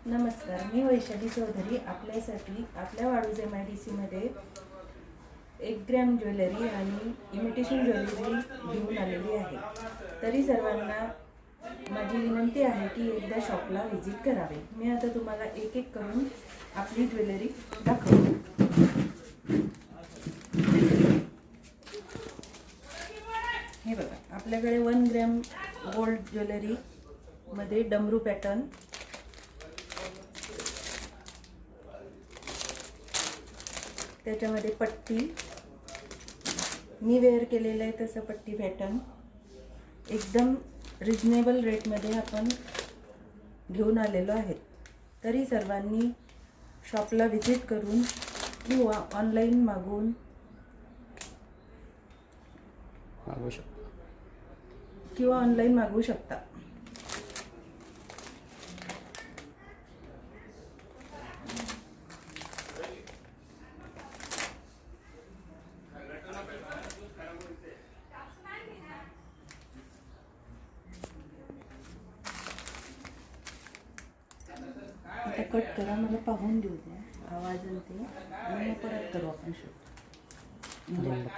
नमस्कार, मी वैशाली चौधरी आपल्यासाठी आपल्या वाळूज MIDCमध्ये 1 ग्रॅम ज्वेलरी आणि इमिटेशन ज्वेलरी घेऊन आलेली आहे। तरी सर्वांना माझी विनंती आहे की एकदा शॉपला व्हिजिट करावे। मी आता तुम्हाला एक एक करून आपली ज्वेलरी दाखवते। हे बघा, आपल्याकडे 1 ग्रॅम गोल्ड ज्वेलरी मध्ये डमरू पॅटर्न, त्याच्यामध्ये पट्टी, मी वेअर केलेलं आहे तसं पट्टी पॅटर्न एकदम रिजनेबल रेटमध्ये आपण घेऊन आलेलो आहे। तरी सर्वांनी शॉपला व्हिजिट करून किंवा ऑनलाईन मागवून मागवू शकता। आता कट करा, मला पाहून देऊ द्या आवाज ते, आणि मग परत करू आपण शूट बोलण्याचं।